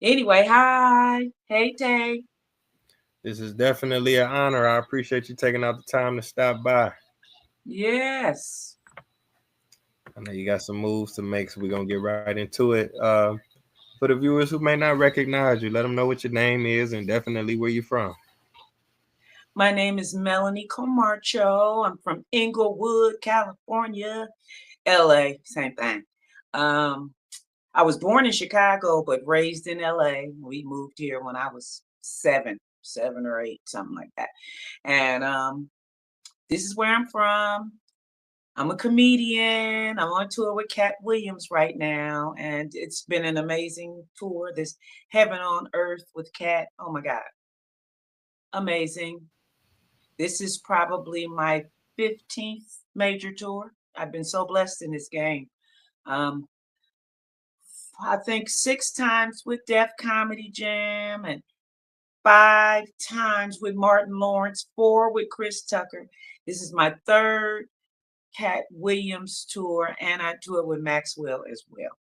Anyway, hi. Hey, Tay. This is definitely an honor. I appreciate you taking out the time to stop by. Yes. I know you got some moves to make, so we're gonna get right into it. For the viewers who may not recognize you, let them know what your name is and definitely where you're from. My name is Melanie Camarcho. I'm from Inglewood, California. LA, same thing. Um, I was born in Chicago, but raised in LA. We moved here when I was seven or eight, something like that. And this is where I'm from. I'm a comedian. I'm on tour with Katt Williams right now, and it's been an amazing tour. This Heaven on Earth with Katt. Oh my God, amazing. This is probably my 15th major tour. I've been so blessed in this game. Um, I think 6 times with Def Comedy Jam and 5 times with Martin Lawrence, 4 with Chris Tucker. This is my third Katt Williams tour, and I toured with Maxwell as well.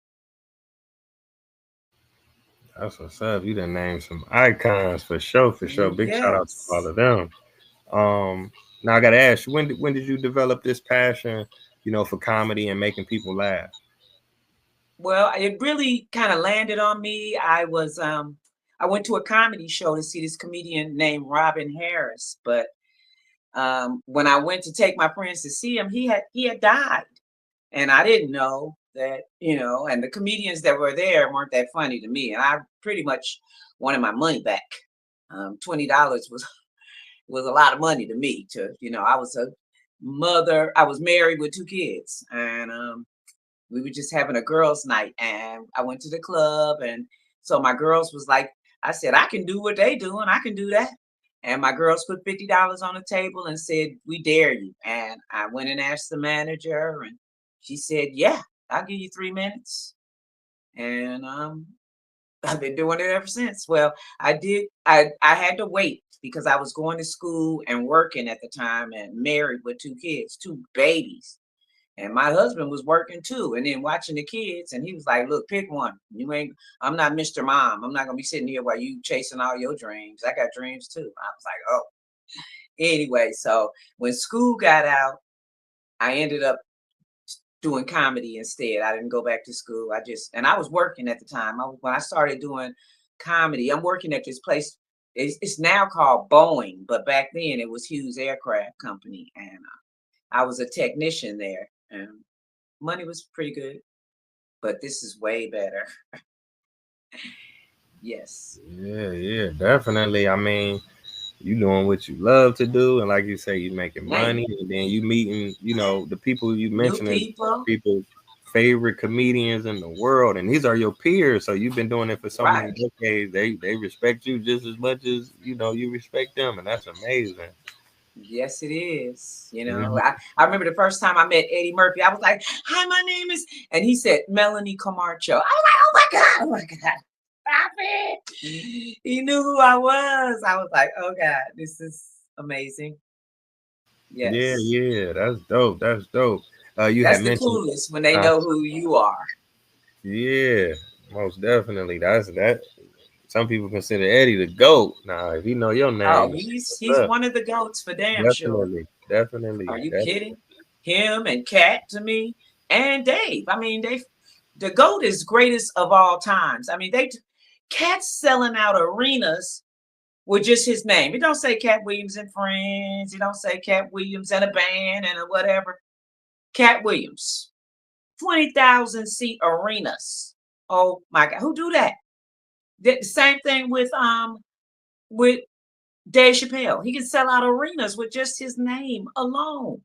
That's what's up. You done named some icons for sure, for sure. Big shout out to all Yes. of them. Now I gotta ask you, when did you develop this passion, for comedy and making people laugh? Well, it really kind of landed on me. I went to a comedy show to see this comedian named Robin Harris, but when I went to take my friends to see him, he had died, and I didn't know that, and the comedians that were there weren't that funny to me, and I pretty much wanted my money back. $20 was a lot of money to me. I was a mother. I was married with 2 kids, and we were just having a girls' night, and I went to the club, and so my girls was like, I said, I can do what they do, and I can do that. And my girls put $50 on the table and said, "We dare you." And I went and asked the manager, and she said, "Yeah, I'll give you 3 minutes." And I've been doing it ever since. Well, I did. I had to wait because I was going to school and working at the time, and married with 2 kids, 2 babies. And my husband was working too, and then watching the kids, and he was like, "Look, pick one. You ain't. I'm not Mr. Mom. I'm not gonna be sitting here while you chasing all your dreams. I got dreams too." I was like, "Oh." Anyway, so when school got out, I ended up doing comedy instead. I didn't go back to school. And I was working at the time. When I started doing comedy, I'm working at this place. It's now called Boeing, but back then it was Hughes Aircraft Company, and I was a technician there, and money was pretty good. But this is way better. Yes. Yeah, yeah, definitely. I mean, you doing what you love to do, and like you say, you making Man, money, and then you meeting, the people you new mentioning, people. people favorite comedians in the world, and these are your peers. So you've been doing it for so many Right. decades. They respect you just as much as you respect them, and that's amazing. Yes, it is. Mhm. I remember the first time I met Eddie Murphy. I was like, "Hi, my name is," and he said, "Melanie Camarcho." I was like, "Oh my God, oh my God, stop it." He knew who I was. I was like, "Oh God, this is amazing." Yeah, Yes. yeah, that's dope. That's dope. You That's had the mentioned, coolest when they uh, know who you are. yeah, most definitely. That's that. Some people consider Eddie the goat. Now, if you know your Oh, name, he's what's up? one of the goats for damn sure. Definitely, definitely, Are you definitely. kidding? Him and Kat to me, and Dave. I mean, the GOAT is greatest of all times. I mean, Kat's selling out arenas with just his name. It don't say Katt Williams and Friends. It don't say Katt Williams and a band and a whatever. Katt Williams, 20,000 seat arenas. Oh my God, who do that? The same thing with Dave Chappelle. He can sell out arenas with just his name alone.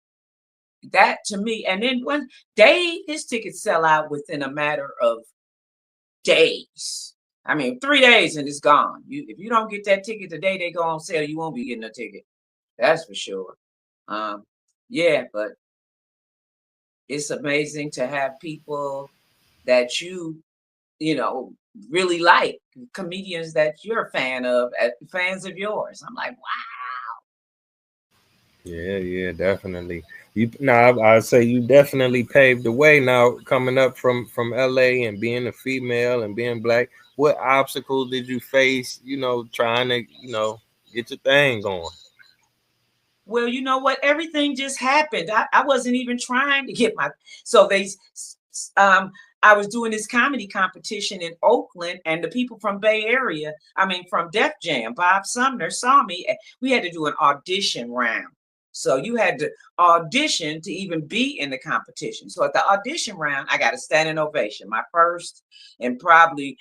That to me, and then when his tickets sell out within a matter of days. I mean, 3 days and it's gone. If you don't get that ticket the day they go on sale, you won't be getting a ticket. That's for sure. Um, yeah, but it's amazing to have people that you know, really like, comedians that you're a fan of, fans of yours. I'm like, Yeah, yeah, definitely. You now, I'd say you definitely paved the way. Now, coming up from LA and being a female and being black, what obstacles did you face, trying to, get your thing going? Well, you know what? Everything just happened. I wasn't even trying to get my. So um, I was doing this comedy competition in Oakland, and the people from Bay Area, I mean, from Def Jam, Bob Sumner saw me. We had to do an audition round. So you had to audition to even be in the competition. So at the audition round, I got a standing ovation, my first and probably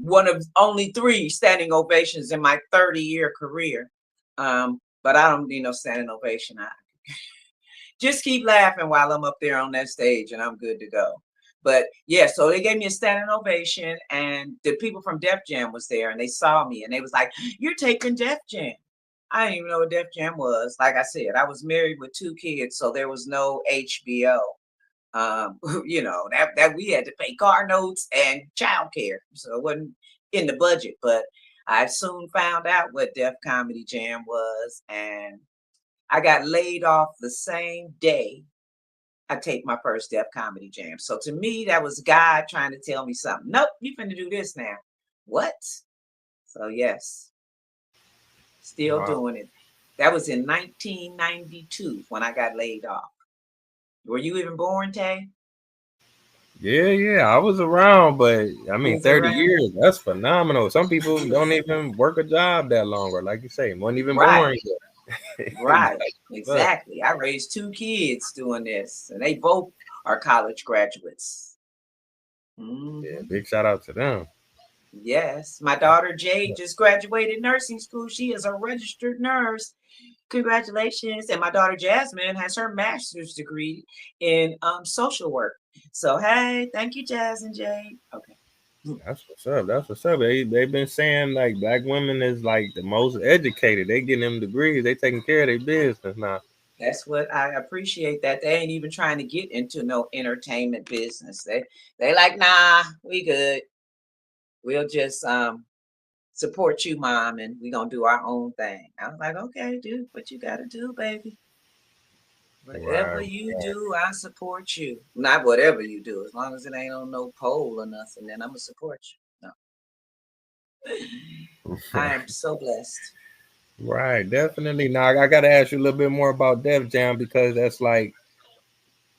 one of only 3 standing ovations in my 30-year career. But I don't need no standing ovation. I just keep laughing while I'm up there on that stage and I'm good to go. But yeah, so they gave me a standing ovation and the people from Def Jam was there and they saw me and they was like, "You're taking Def Jam." I didn't even know what Def Jam was. Like I said, I was married with 2 kids, so there was no HBO. That we had to pay car notes and childcare. So it wasn't in the budget, but I soon found out what Def Comedy Jam was, and I got laid off the same day I take my first Def Comedy Jam. So to me, that was God trying to tell me something. Nope, you finna do this now. What? So yes, still Wow. doing it. That was in 1992 when I got laid off. Were you even born, Tay? Yeah, I was around, but I You mean, was 30 around? years, that's phenomenal. Some people don't even work a job that long, or like you say, wasn't even Right. born yet. Right, Like, but exactly. I raised 2 kids doing this, and they both are college graduates. yeah, Hmm. big shout out to them. Yes, my daughter Jade just graduated nursing school. She is a registered nurse. Congratulations! And my daughter Jasmine has her master's degree in social work. So hey, thank you, Jazz and Jade. Okay. Mm. That's what's up. That's what's up. They've been saying like black women is like the most educated. They getting them degrees. They taking care of their business now. That's what I appreciate. That they ain't even trying to get into no entertainment business. They like, nah, we good. We'll just support you, mom, and we're gonna do our own thing. I was like, okay, do what you gotta do, baby. Whatever Right. you do, I support you. Not whatever you do, as long as it ain't on no pole or nothing, then I'm gonna support you. No. I am so blessed. Right. Definitely. Now I got to ask you a little bit more about Def Jam because that's like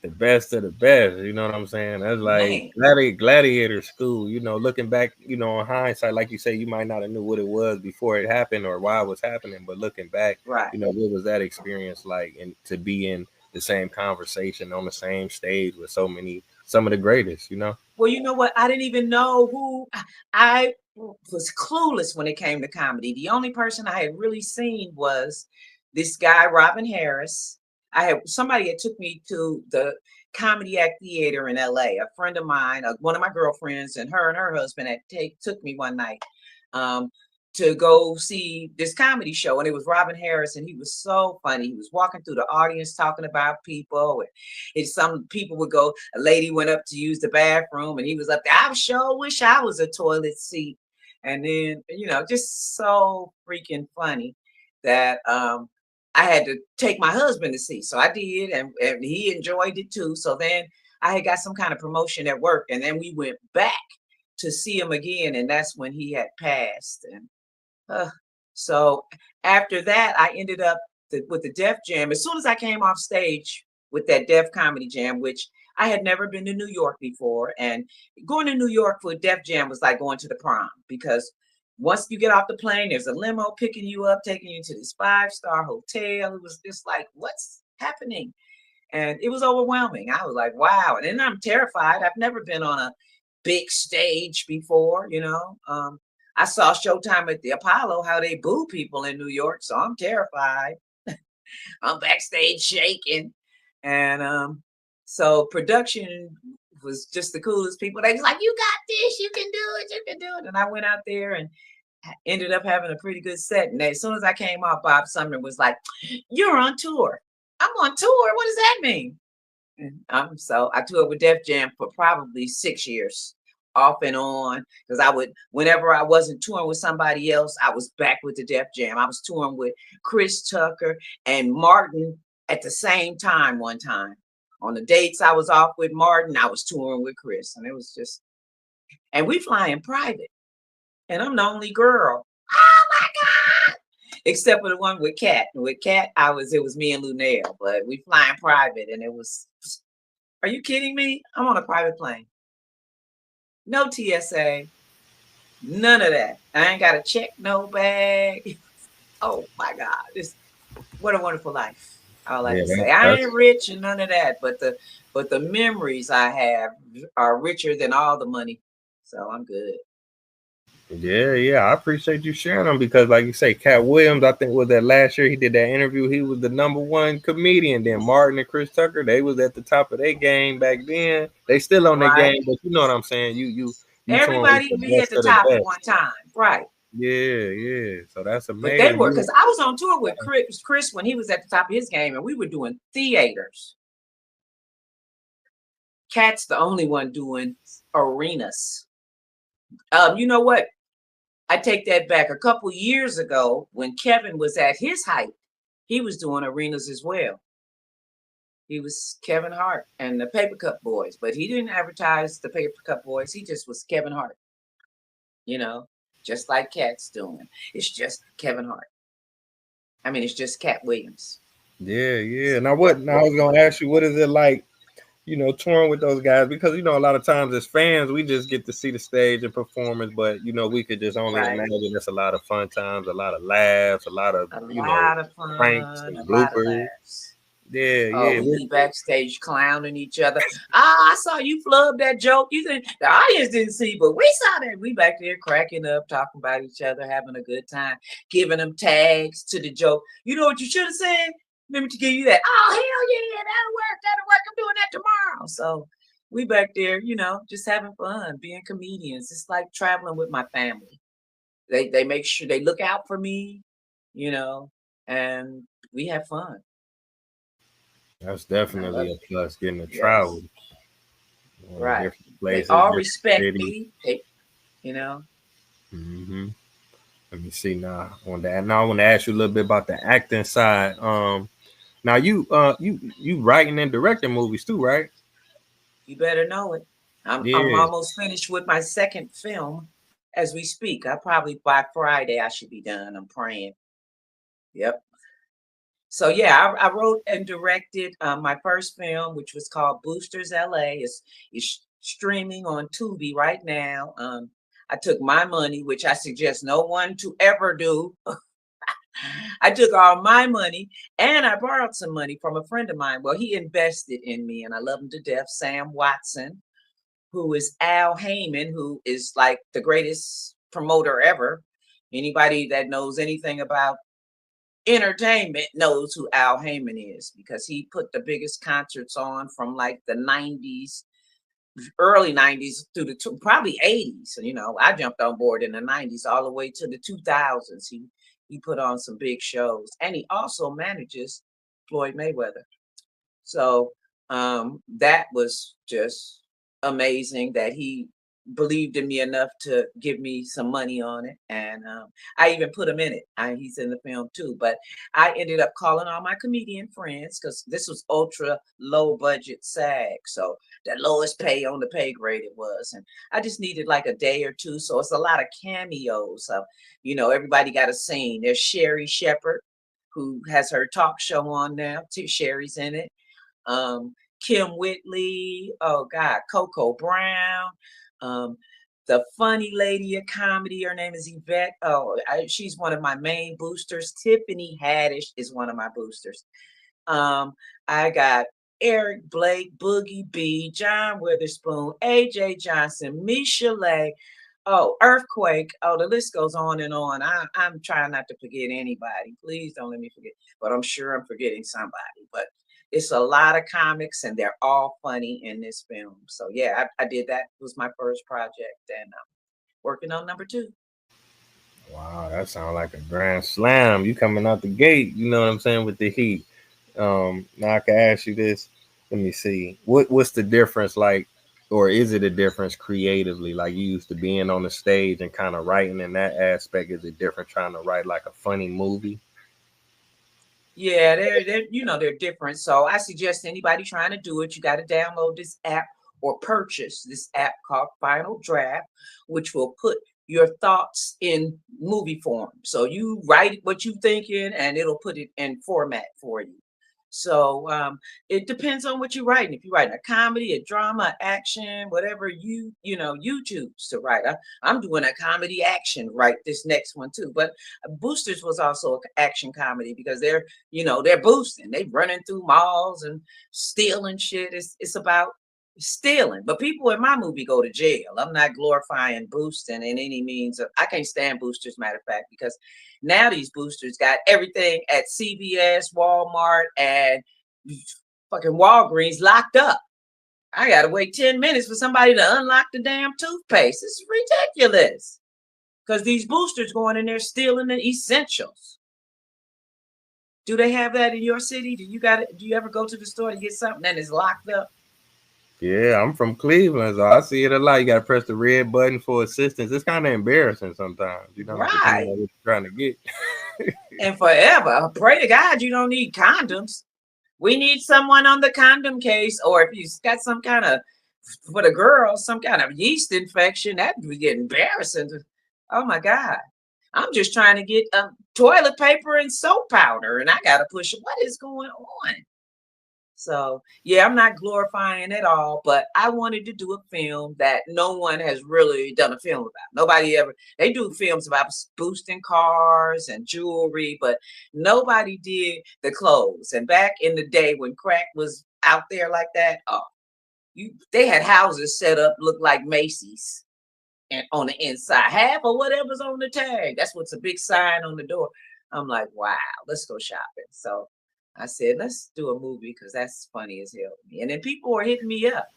the best of the best. You know what I'm saying? That's like Man, gladiator school. Looking back, on hindsight, like you say, you might not have knew what it was before it happened or why it was happening, but looking back, right. what was that experience like? And to be in the same conversation on the same stage with some of the greatest. Well, you know what? I didn't even know who I was clueless when it came to comedy. The only person I had really seen was this guy, Robin Harris. I had somebody that took me to the Comedy Act Theater in LA. A friend of mine, one of my girlfriends, and her husband had took me one night um, to go see this comedy show, and it was Robin Harris, and he was so funny. He was walking through the audience talking about people, and some people would go. A lady went up to use the bathroom, and he was up there. I sure wish I was a toilet seat, and then just so freaking funny that I had to take my husband to see. So I did, and he enjoyed it too. So then I had got some kind of promotion at work, and then we went back to see him again, and that's when he had passed. And uh, so after that, I ended up with the Def Jam. As soon as I came off stage with that Def Comedy Jam, which I had never been to New York before, and going to New York for a Def Jam was like going to the prom because once you get off the plane, there's a limo picking you up, taking you to this 5-star hotel. It was just like, what's happening? And it was overwhelming. I was like, wow. And then I'm terrified. I've never been on a big stage before. I saw Showtime at the Apollo, how they boo people in New York. So I'm terrified. I'm backstage shaking. And so production was just the coolest people. They was like, you got this, you can do it, you can do it. And I went out there and ended up having a pretty good set. And as soon as I came off, Bob Sumner was like, you're on tour. I'm on tour. What does that mean? So I toured with Def Jam for probably 6 years, off and on, because whenever I wasn't touring with somebody else, I was back with the Def Jam. I was touring with Chris Tucker and Martin at the same time one time. On the dates I was off with Martin, I was touring with Chris, and it was just, and we fly in private. and I'm the only girl. Oh my God. Except for the one with Katt. With Katt, it was me and Lunell, but we flying private and it was, are you kidding me? I'm on a private plane. No TSA, none of that. I ain't got to check no bag. Oh my God. What a wonderful life. All I Yeah, can say. I that's ain't rich and none of that, but the memories I have are richer than all the money. So I'm good. yeah. I appreciate you sharing them because, like you say, Katt Williams, I think was that last year he did that interview. He was the #1 comedian. Then Martin and Chris Tucker, they was at the top of their game back then. They still on their Right? game, but you know what I'm saying. You touring with Everybody the be at best the of the top at best. one time. Right. Yeah. So that's But they amazing. were, because I was on tour with Chris when he was at the top of his game, and we were doing theaters. Katt's the only one doing arenas. You know what? I take that back. A couple years ago, when Kevin was at his height, he was doing arenas as well. He was Kevin Hart and the Paper Cup Boys, but he didn't advertise the Paper Cup Boys. He just was Kevin Hart, you know, just like Katt's doing. It's just Kevin Hart. I mean, it's just Katt Williams. Yeah. Now what? Yep, Now I yep, was yep. gonna ask you, what is it like? Touring with those guys because a lot of times as fans we just get to see the stage and performance, but we could just only Right. imagine it's a lot of fun times, a lot of laughs, a lot of A lot of pranks fun, a and lot of bloopers. laughs. Oh, Yeah. we be backstage clowning each other. Ah, I saw you flub that joke. You think the audience didn't see, but we saw that. We back there cracking up, talking about each other, having a good time, giving them tags to the joke. You know what you should have said? Let me to give you that. Oh, hell yeah, that'll work. That'll work. I'm doing that tomorrow. So we back there, just having fun, being comedians. It's like traveling with my family. They make sure they look out for me, you know, and we have fun. That's And I love definitely a it. plus, getting to travel Yes. Right. different They places, all different respect cities. me. You know, hmm Let me see now on that. Now I want to ask you a little bit about the acting side. Now you writing and directing movies too, right? you better know it. I'm Yeah. almost finished with my second film as we speak. I probably by Friday I should be done. I'm praying. Yep. So yeah, I wrote and directed my first film, which was called Boosters LA. It's streaming on Tubi right now. I took my money, which I suggest no one to ever do. I took all my money and I borrowed some money from a friend of mine. Well, he invested in me and I love him to death, Sam Watson, who is Al Heyman, who is like the greatest promoter ever. Anybody that knows anything about entertainment knows who Al Heyman is because he put the biggest concerts on from like the 90s, early 90s through the probably 80s. I jumped on board in the 90s all the way to the 2000s. He put on some big shows and he also manages Floyd Mayweather. So that was just amazing that he believed in me enough to give me some money on it. And I even put him in it. He's in the film too. But I ended up calling all my comedian friends because this was ultra low budget SAG. So the lowest pay on the pay grade it was. And I just needed like a day or two. So it's a lot of cameos. Everybody got a scene. There's Sherry Shepherd, who has her talk show on now. Sherry's in it. um, Kim Whitley, oh God, Coco Brown, um, the funny lady of comedy, her name is Yvette. Oh, she's one of my main boosters. Tiffany Haddish is one of my boosters. Um, I got Eric Blake, Boogie B, John Witherspoon, AJ Johnson, Michelet. Oh, Earthquake. Oh, the list goes on and on. I'm trying not to forget anybody. Please don't let me forget. But I'm sure I'm forgetting somebody. But it's a lot of comics and they're all funny in this film. So yeah, I did that. It was my first project and I'm working on number two. Wow, that sounds like a grand slam. You coming out the gate, you know what I'm saying, with the heat. Now I can ask you this. Let me see. What's the difference like, or is it a difference creatively? Like you used to being on the stage and kind of writing in that aspect. Is it different trying to write like a funny movie? Yeah, they're different. So I suggest anybody trying to do it, you got to download this app or purchase this app called Final Draft, which will put your thoughts in movie form. So you write what you're thinking, and it'll put it in format for you. So it depends on what you're writing. If you're writing a comedy, a drama, action, whatever you choose to write. I'm doing a comedy action right this next one too. But Boosters was also an action comedy because they're boosting. They running through malls and stealing shit. It's about stealing. But people in my movie go to jail. I'm not glorifying boosting in any means. I can't stand boosters, matter of fact, because now these boosters got everything at CVS, Walmart, and fucking Walgreens locked up. I gotta wait 10 minutes for somebody to unlock the damn toothpaste. It's ridiculous. Because these boosters going in there stealing the essentials. Do they have that in your city? Do you ever go to the store to get something and it's locked up? Yeah, I'm from Cleveland, so I see it a lot. You got to press the red button for assistance. It's kind of embarrassing sometimes, depending Right. on what you're trying to get. And forever. Pray to God you don't need condoms. We need someone on the condom case, or if you got some kind of, for the girls, some kind of yeast infection, that would get embarrassing. Oh my God. I'm just trying to get toilet paper and soap powder, and I got to push. What is going on? So, yeah, I'm not glorifying at all, but I wanted to do a film that no one has really done a film about. Nobody ever, they do films about boosting cars and jewelry, but nobody did the clothes. And back in the day when crack was out there like that, they had houses set up look like Macy's and on the inside, half of whatever's on the tag. That's what's a big sign on the door. I'm like, wow, let's go shopping. So I said, let's do a movie because that's funny as hell to me. And then people were hitting me up.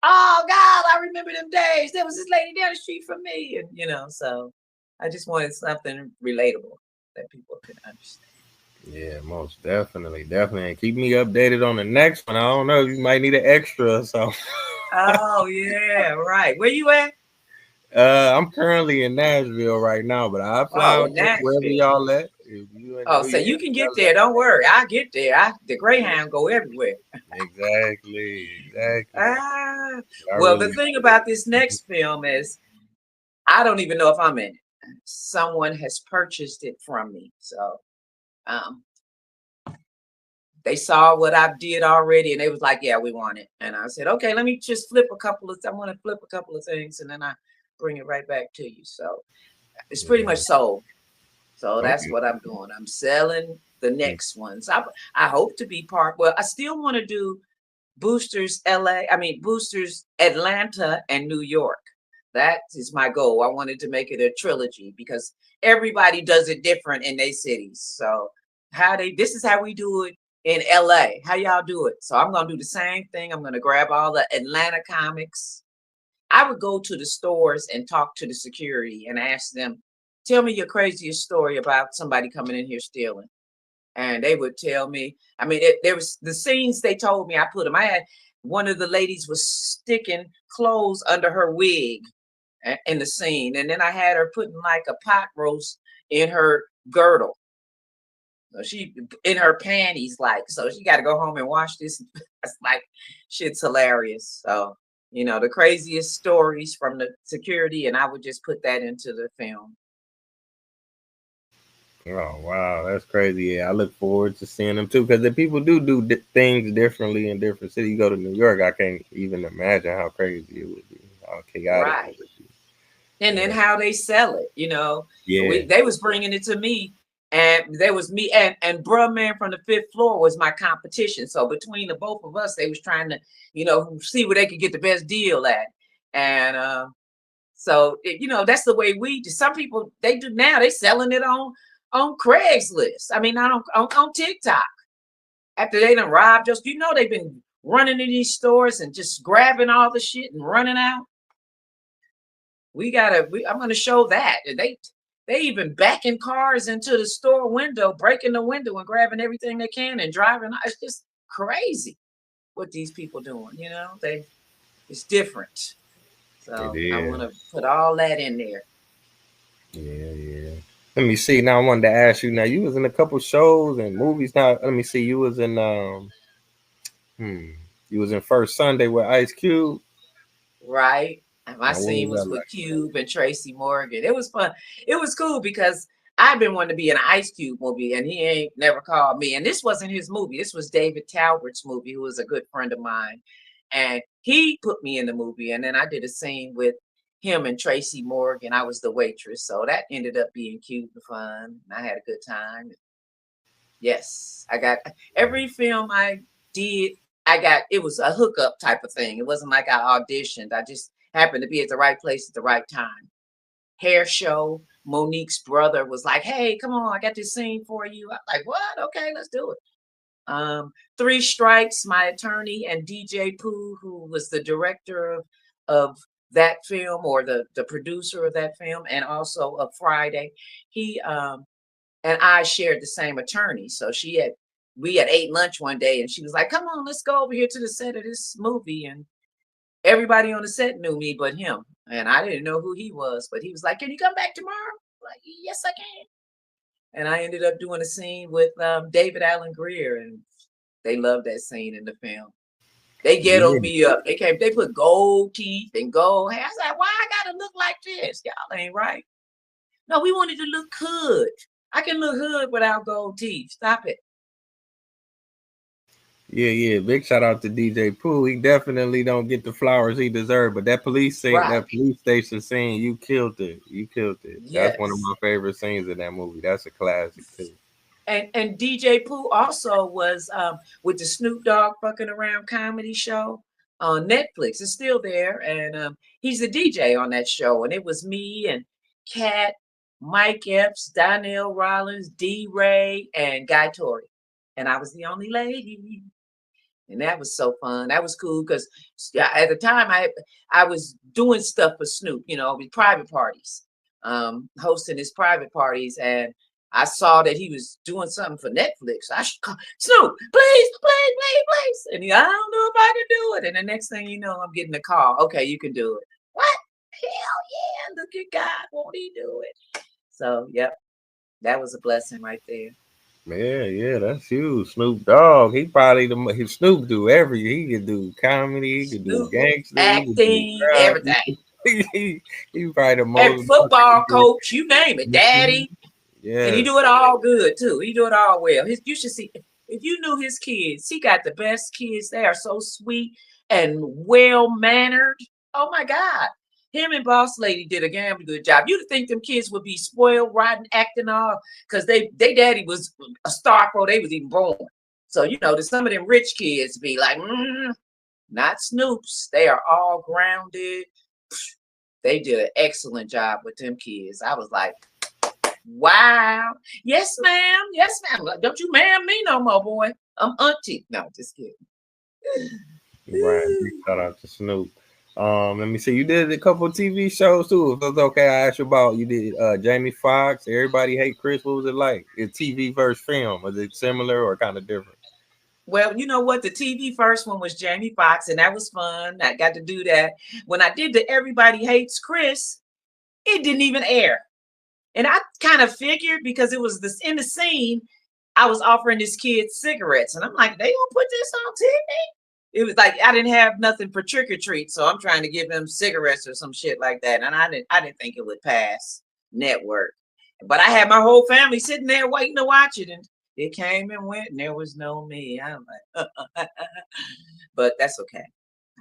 Oh God, I remember them days. There was this lady down the street from me. And so I just wanted something relatable that people could understand. Yeah, most definitely, definitely. And keep me updated on the next one. I don't know, you might need an extra or something. Oh yeah, right. Where you at? I'm currently in Nashville right now, but I fly Oh, out there wherever Nashville. y'all at. If you in Oh, New so you York, can get there. Don't worry. I'll get there. The Greyhound go everywhere. exactly, exactly. Ah, I well, the really, thing about this next film is I don't even know if I'm in it. Someone has purchased it from me. So um, they saw what I did already and they was like, yeah, we want it. And I said, okay, let me just I want to flip a couple of things and then I bring it right back to you. So it's pretty much yeah. sold. So that's Okay. what I'm doing. I'm selling the next ones. I hope to be part. Well, I still want to do Boosters LA, I mean Boosters Atlanta and New York. That is my goal. I wanted to make it a trilogy because everybody does it different in their cities. So this is how we do it in LA. How y'all do it? So I'm gonna do the same thing. I'm gonna grab all the Atlanta comics. I would go to the stores and talk to the security and ask them, tell me your craziest story about somebody coming in here stealing. And they would tell me, I mean, there was the scenes they told me I put them. I had one of the ladies was sticking clothes under her wig in the scene. And then I had her putting like a pot roast in her girdle. So she in her panties, like, so she got to go home and wash this. It's like, shit's hilarious. So, the craziest stories from the security, and I would just put that into the film. Oh wow, that's crazy. Yeah, I look forward to seeing them too because the people do things differently in different cities. You go to New York, I can't even imagine how crazy it would be, how chaotic it Right. would be. And then Yeah, how they sell it, yeah, they was bringing it to me, and there was me and bruh man from the fifth floor was my competition. So between the both of us, they was trying to, see where they could get the best deal at. And so that's the way we do. Some people they do now. They selling it on Craigslist. I mean, not on TikTok. After they done robbed us, they've been running in these stores and just grabbing all the shit and running out. I'm gonna show that. They even backing cars into the store window, breaking the window and grabbing everything they can and driving. It's just crazy what these people doing, it's different. it So I want is. to put all that in there. Yeah, yeah. Let me see. Now I wanted to ask you. Now you was in a couple shows and movies. Now let me see. You was in you was in First Sunday with Ice Cube. Right. And my Now, what scene was was that with like? Cube and Tracy Morgan. It was fun. It was cool because I've been wanting to be in an Ice Cube movie, and he ain't never called me. And this wasn't his movie. This was David Talbert's movie, who was a good friend of mine. And he put me in the movie. And then I did a scene with him and Tracy Morgan. I was the waitress. So that ended up being cute and fun. I had a good time. Yes, I got every film I did. I got it was a hookup type of thing. It wasn't like I auditioned. I just happened to be at the right place at the right time. Hair show. Monique's brother was like, "Hey, come on, I got this scene for you." I'm like, "What? Okay, let's do it." Three Strikes, my attorney, and DJ Pooh, who was the director of that film or the producer of that film, and also of Friday. He and I shared the same attorney. So we had ate lunch one day and she was like, "Come on, let's go over here to the set of this movie." And everybody on the set knew me but him. And I didn't know who he was, but he was like, "Can you come back tomorrow?" I'm like, "Yes, I can." And I ended up doing a scene with David Allen Greer, and they loved that scene in the film. They ghettoed Yeah, me up. They put gold teeth and gold hair. I was like, "Why I gotta look like this? Y'all ain't right." No, we wanted to look hood. I can look hood without gold teeth. Stop it. yeah, yeah. Big shout out to DJ Pooh. He definitely don't get the flowers he deserved, but that police scene, Right. that police station scene, you killed it. You killed it. That's one of Yes. my favorite scenes in that movie. That's a classic too. And DJ Pooh also was with the Snoop Dogg fucking around comedy show on Netflix. It's still there, and he's the DJ on that show. And it was me and Kat, Mike Epps, Donnell Rollins, D. Ray, and Guy Torrey, and I was the only lady. And that was so fun. That was cool because at the time I was doing stuff for Snoop, with private parties, hosting his private parties, and I saw that he was doing something for Netflix. I should call Snoop, please, please, please, please. And I don't know if I can do it. And the next thing you know, I'm getting a call. Okay, you can do it. What? Hell yeah! Look at God, won't he do it? So, yep, that was a blessing right there. Yeah, yeah, that's huge. Snoop Dogg. He probably Snoop do every. He could do comedy. He could do Snoop, gangster. He could do acting, rap. everything. He probably the Every most football versatile. coach, you name it, daddy. And he Yes. do it all good too. He do it all well. You should see if you knew his kids. He got the best kids. They are so sweet and well mannered. Oh my God. Him and Boss Lady did a damn good job. You'd think them kids would be spoiled, rotten, acting all because they daddy was a star before they was even born. So some of them rich kids be like, not Snoops. They are all grounded. They did an excellent job with them kids. I was like, wow. Yes, ma'am. Yes, ma'am. Don't you ma'am me no more, boy. I'm auntie. No, just kidding. Right. Big shout out to Snoop. Let me see. You did a couple TV shows too. If it's okay, I asked you about. You did Jamie Foxx. Everybody Hate Chris. What was it like? It's TV versus film. Was it similar or kind of different? Well, you know what? The TV first one was Jamie Foxx, and that was fun. I got to do that. When I did the Everybody Hates Chris, it didn't even air. And I kind of figured because it was this in the scene, I was offering this kid cigarettes. And I'm like, they gonna put this on TV? It was like I didn't have nothing for trick or treat, so I'm trying to give him cigarettes or some shit like that. And I didn't think it would pass network. But I had my whole family sitting there waiting to watch it, and it came and went, and there was no me. I'm like, but that's okay.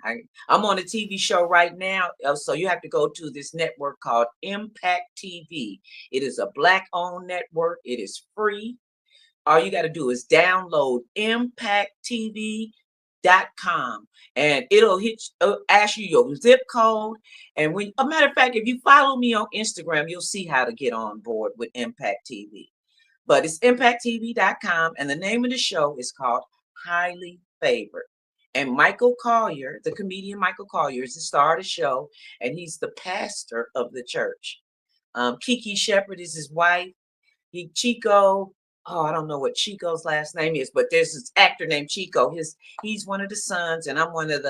I, I'm on a TV show right now, so you have to go to this network called Impact TV. It is a Black-owned network. It is free. All you got to do is download impacttv.com, and it'll ask you your zip code. And when a matter of fact, if you follow me on Instagram, you'll see how to get on board with Impact TV. But it's impacttv.com, and the name of the show is called Highly Favored. And Michael Collier, the comedian Michael Collier, is the star of the show, and he's the pastor of the church. Kiki Shepherd is his wife. Chico, oh, I don't know what Chico's last name is, but there's this actor named Chico. He's one of the sons, and I'm one of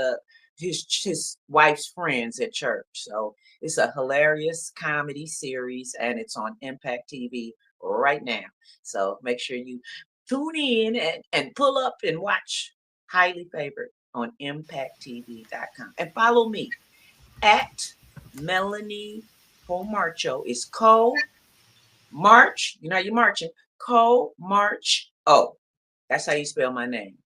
his wife's friends at church. So it's a hilarious comedy series, and it's on Impact TV right now. So make sure you tune in and pull up and watch Highly Favored on impacttv.com. And follow me at Melanie Camarcho. It's Co March. You know you're marching. Co March O. That's how you spell my name.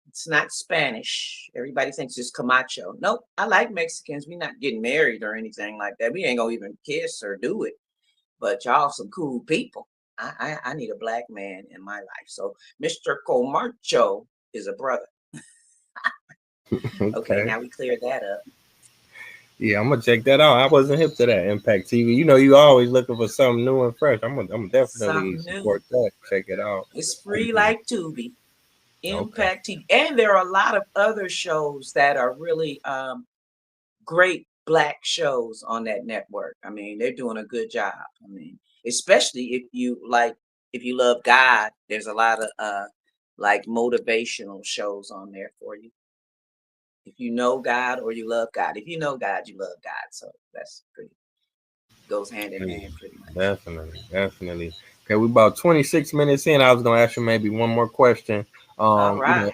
It's not Spanish. Everybody thinks it's Camacho. Nope. I like Mexicans. We're not getting married or anything like that. We ain't gonna even kiss or do it. But y'all some cool people. I need a black man in my life. So Mr. Comarcho is a brother. Okay, Okay. now we cleared that up. Yeah, I'm gonna check that out. I wasn't hip to that Impact TV. You know, you always looking for something new and fresh. I'm definitely Something new. support that. Check it out. It's free like Tubi. Okay. Impact TV. And there are a lot of other shows that are really great black shows on that network. I mean, they're doing a good job. I mean, especially if you love God, there's a lot of like motivational shows on there for you. If you know God or you love God. If you know God, you love God. So that's pretty goes hand in Yeah, hand pretty much. definitely, definitely. Okay, we about 26 minutes in. I was gonna ask you maybe one more question. All You know, right.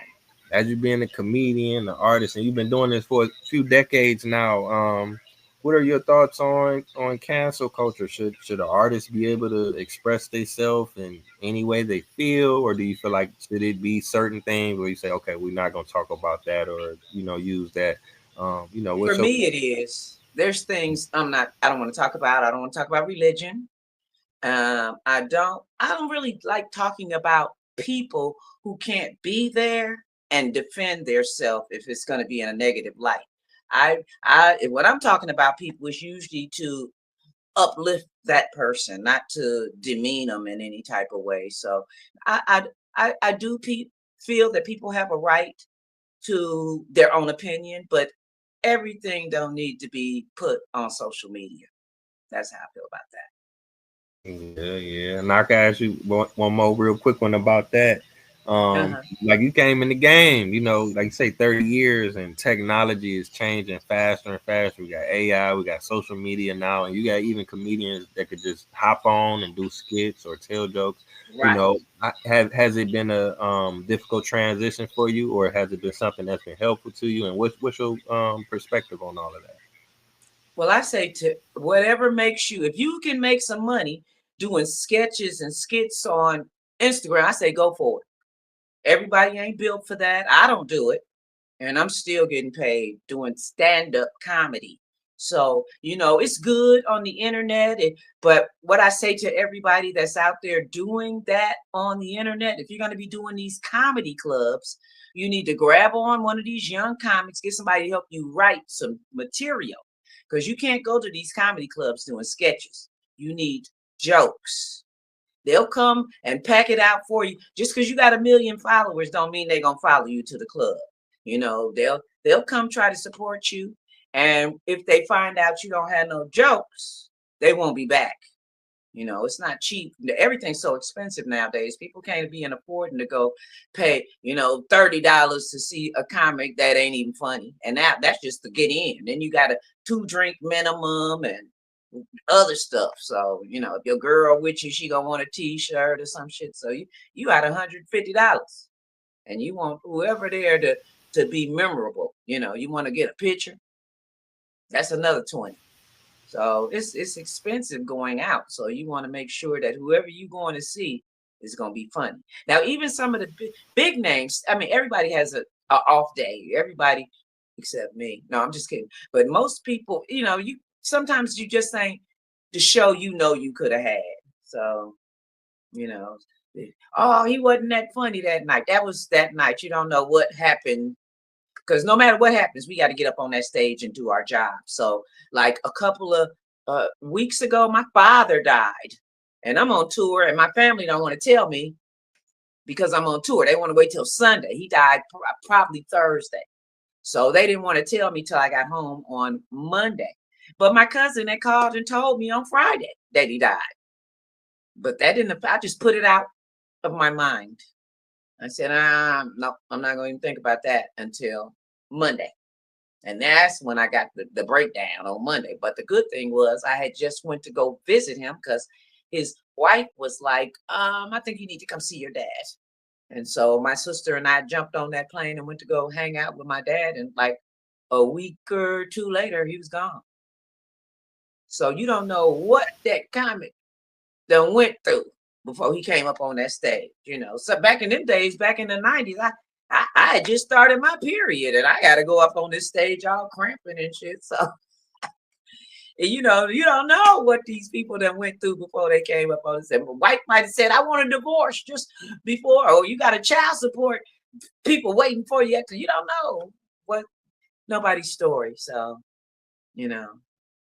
as you being a comedian, an artist, and you've been doing this for a few decades now, what are your thoughts on cancel culture? Should an artist be able to express themselves in any way they feel, or do you feel like should it be certain things where you say, okay, we're not gonna talk about that, or use that? For what's your me it is. There's things I don't want to talk about. I don't want to talk about religion. I don't really like talking about people who can't be there and defend themselves if it's going to be in a negative light. When I'm talking about people, it's usually to uplift that person, not to demean them in any type of way. So I I do feel that people have a right to their own opinion, but everything don't need to be put on social media. That's how I feel about that. Yeah, yeah. And I can ask you one more real quick one about that. Uh-huh. Like you came in the game, like you say, 30 years and technology is changing faster and faster. We got AI, we got social media now, and you got even comedians that could just hop on and do skits or tell jokes. Right. Has it been a difficult transition for you, or has it been something that's been helpful to you? And what's your perspective on all of that? Well, I say to whatever makes you, if you can make some money doing sketches and skits on Instagram, I say go for it. Everybody ain't built for that. I don't do it. And I'm still getting paid doing stand-up comedy. So, it's good on the internet. But what I say to everybody that's out there doing that on the internet, if you're going to be doing these comedy clubs, you need to grab on one of these young comics, get somebody to help you write some material because you can't go to these comedy clubs doing sketches. You need jokes. They'll come and pack it out for you. Just because you got a million followers don't mean they're gonna follow you to the club. They'll come try to support you. And if they find out you don't have no jokes, they won't be back. It's not cheap. Everything's so expensive nowadays. People can't be affording to go pay, $30 to see a comic that ain't even funny. And that's just to get in. Then you got a 2 drink minimum and other stuff. So, if your girl with you, she gonna want a t-shirt or some shit. So you got $150 and you want whoever there to be memorable. You want to get a picture, that's another 20. So it's expensive going out. So you want to make sure that whoever you going to see is going to be funny. Now, even some of the big names, I mean, everybody has a off day. Everybody except me. No, I'm just kidding. But most people, you sometimes you just ain't the show you could have had. So, you know, oh, he wasn't that funny that night. That was that night. You don't know what happened because no matter what happens, we got to get up on that stage and do our job. So, like a couple of weeks ago, my father died, and I'm on tour, and my family don't want to tell me because I'm on tour. They want to wait till Sunday. He died probably Thursday, so they didn't want to tell me till I got home on Monday. But my cousin, they called and told me on Friday that he died. But that didn't. I just put it out of my mind. I said, no, I'm not going to even think about that until Monday. And that's when I got the breakdown on Monday. But the good thing was I had just went to go visit him because his wife was like, I think you need to come see your dad. And so my sister and I jumped on that plane and went to go hang out with my dad. And like a week or two later, he was gone. So you don't know what that comic done went through before he came up on that stage, you know. So back in them days, back in the 90s, I had just started my period and I gotta go up on this stage all cramping and shit. So and you don't know what these people that went through before they came up on the stage. White might have said, I want a divorce just before, or you got a child support, people waiting for you. You don't know what nobody's story. So, you know,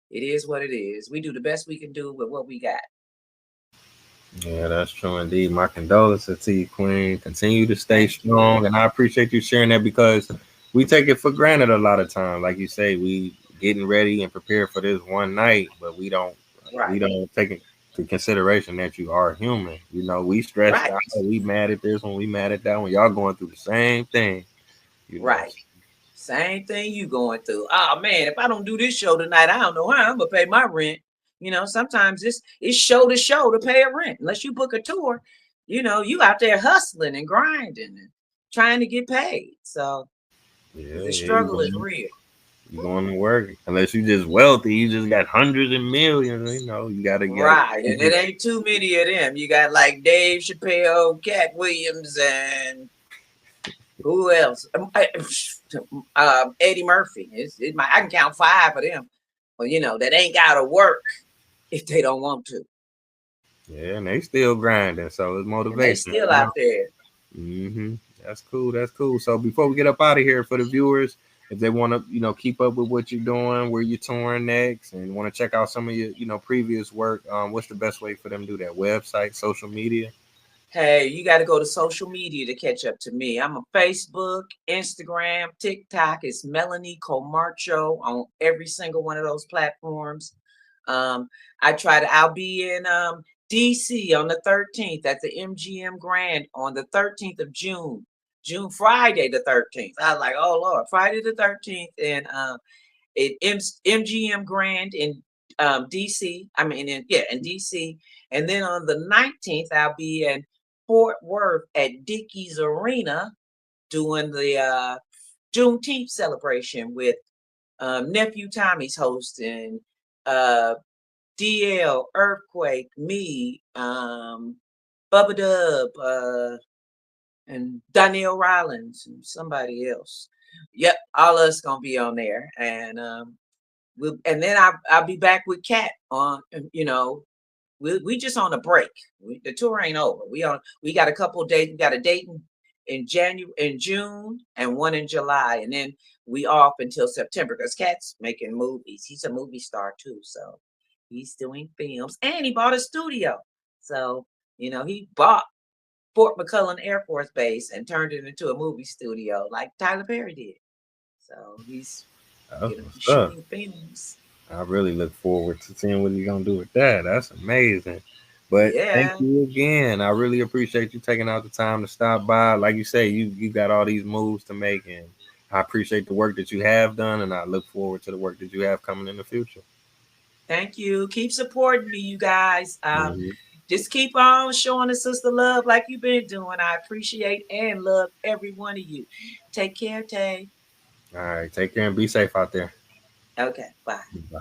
it is what it is. We do the best we can do with what we got. Yeah, that's true indeed. My condolences to you, Queen. Continue to stay Thank you. strong, and I appreciate you sharing that because we take it for granted a lot of time. Like you say, we getting ready and prepared for this one night, but we Right. don't take into consideration that you are human. You know, we stressed Right. out, we mad at this one, we mad at that one. Y'all going through the same thing. You know, Right. Same thing you going through. Oh man, if I don't do this show tonight, I don't know how I'm gonna pay my rent. Sometimes it's show to pay a rent. Unless you book a tour, you out there hustling and grinding and trying to get paid. So yeah, the yeah, you struggle is going. real. You going to work unless you just wealthy, you just got hundreds and millions. You know, you gotta Right. keep And it it. ain't too many of them. You got like Dave Chappelle, Katt Williams, and who else? Eddie Murphy. I can count five of them. Well, that ain't gotta work if they don't want to. Yeah, and they still grinding, so it's And they motivation. still You out know. there. hmm That's cool. That's cool. So before we get up out of here, for the viewers, if they want to, keep up with what you're doing, where you're touring next, and want to check out some of your, previous work, what's the best way for them to do that? Website, social media. Hey, you got to go to social media to catch up to me. I'm on Facebook, Instagram, TikTok. It's Melanie Camarcho on every single one of those platforms. Um, I'll be in DC on the 13th at the MGM Grand on the 13th of June. Friday the 13th. I was like, oh Lord, Friday the 13th, and MGM Grand in DC. I mean, in DC. And then on the 19th, I'll be in Fort Worth at Dickies Arena doing the Juneteenth celebration with Nephew Tommy's hosting, uh, DL, Earthquake, me, Bubba Dub, and Danielle Rollins, and somebody else. Yep, all of us gonna be on there, and and then I'll be back with Katt on. We just on a break. The tour ain't over. We got a couple of days. We got a date in June, and one in July, and then we off until September because Katt's making movies. He's a movie star too, so he's doing films, and he bought a studio. So he bought Fort McClellan Air Force Base and turned it into a movie studio like Tyler Perry did. So That's what's up. shooting films. I really look forward to seeing what you're gonna do with that. That's amazing. But thank Yeah. you again. I really appreciate you taking out the time to stop by. Like you say, you got all these moves to make, and I appreciate the work that you have done, and I look forward to the work that you have coming in the future. Thank you. Keep supporting me, you guys. Mhm. Just keep on showing the sister love like you've been doing. I appreciate and love every one of you. Take care, Tay. All right, take care and be safe out there. Okay, bye. Bye.